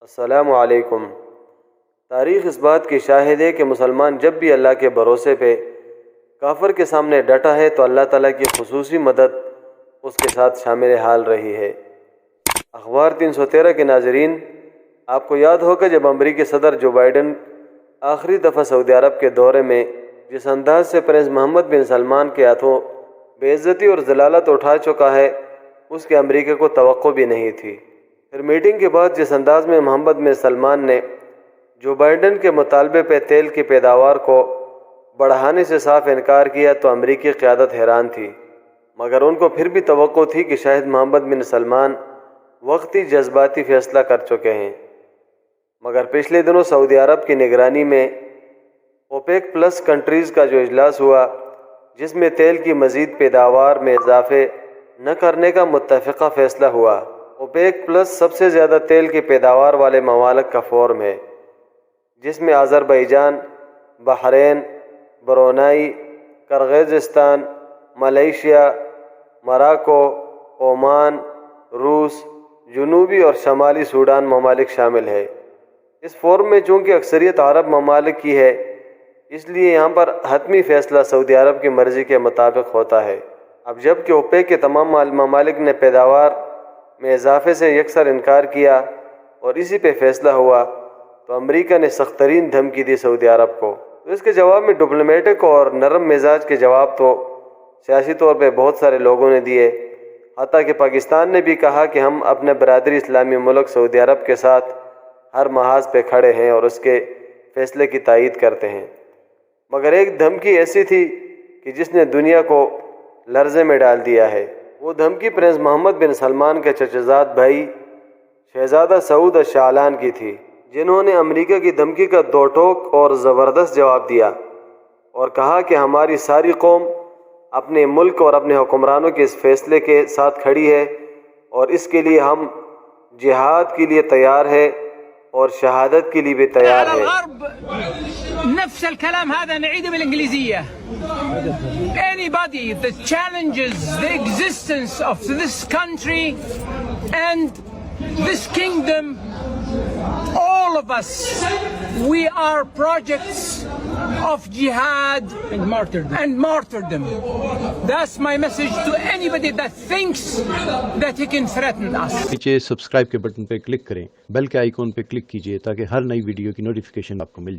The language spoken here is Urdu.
السلام علیکم۔ تاریخ اس بات کی شاہد ہے کہ مسلمان جب بھی اللہ کے بھروسے پہ کافر کے سامنے ڈٹا ہے تو اللہ تعالیٰ کی خصوصی مدد اس کے ساتھ شامل حال رہی ہے۔ اخبار 313 کے ناظرین، آپ کو یاد ہوگا جب امریکی صدر جو بائیڈن آخری دفعہ سعودی عرب کے دورے میں جس انداز سے پرنس محمد بن سلمان کے ہاتھوں بے عزتی اور ذلالت اٹھا چکا ہے، اس کے امریکہ کو توقع بھی نہیں تھی۔ پھر میٹنگ کے بعد جس انداز میں محمد بن سلمان نے جو بائیڈن کے مطالبے پہ تیل کی پیداوار کو بڑھانے سے صاف انکار کیا تو امریکی قیادت حیران تھی، مگر ان کو پھر بھی توقع تھی کہ شاید محمد بن سلمان وقتی جذباتی فیصلہ کر چکے ہیں۔ مگر پچھلے دنوں سعودی عرب کی نگرانی میں اوپیک پلس کنٹریز کا جو اجلاس ہوا، جس میں تیل کی مزید پیداوار میں اضافے نہ کرنے کا متفقہ فیصلہ ہوا۔ اوپیک پلس سب سے زیادہ تیل کی پیداوار والے ممالک کا فورم ہے، جس میں Azerbaijan, Bahrain, Brunei, Kyrgyzstan, Malaysia, Morocco, Oman, روس، جنوبی اور شمالی سوڈان ممالک شامل ہے۔ اس فورم میں چونکہ اکثریت عرب ممالک کی ہے، اس لیے یہاں پر حتمی فیصلہ سعودی عرب کی مرضی کے مطابق ہوتا ہے۔ اب جب کہ اوپیک کے تمام ممالک نے پیداوار میں اضافے سے یکسر انکار کیا اور اسی پہ فیصلہ ہوا، تو امریکہ نے سخت ترین دھمکی دی سعودی عرب کو۔ تو اس کے جواب میں ڈپلومیٹک اور نرم مزاج کے جواب تو سیاسی طور پہ بہت سارے لوگوں نے دیے، حتیٰ کہ پاکستان نے بھی کہا کہ ہم اپنے برادری اسلامی ملک سعودی عرب کے ساتھ ہر محاذ پہ کھڑے ہیں اور اس کے فیصلے کی تائید کرتے ہیں۔ مگر ایک دھمکی ایسی تھی کہ جس نے دنیا کو لرزے میں ڈال دیا ہے۔ وہ دھمکی پرنس محمد بن سلمان کے چچزاد بھائی شہزادہ سعود الشعلان کی تھی، جنہوں نے امریکہ کی دھمکی کا دو ٹوک اور زبردست جواب دیا اور کہا کہ ہماری ساری قوم اپنے ملک اور اپنے حکمرانوں کے اس فیصلے کے ساتھ کھڑی ہے اور اس کے لیے ہم جہاد کے لیے تیار ہے اور شہادت کے لیے بھی تیار ہے۔ نفس الكلام هذا نعيده بالإنجليزية. Anybody that challenges the existence of this country and this kingdom, all of us, we are projects of jihad and martyrdom. That's my message to anybody that thinks that he can threaten us. نیچے سبسکرائب کے بٹن پہ کلک کریں، بیل کے آئیکن پہ کلک کیجئے تاکہ ہر نئی ویڈیو کی نوٹیفیکیشن آپ کو مل جائے۔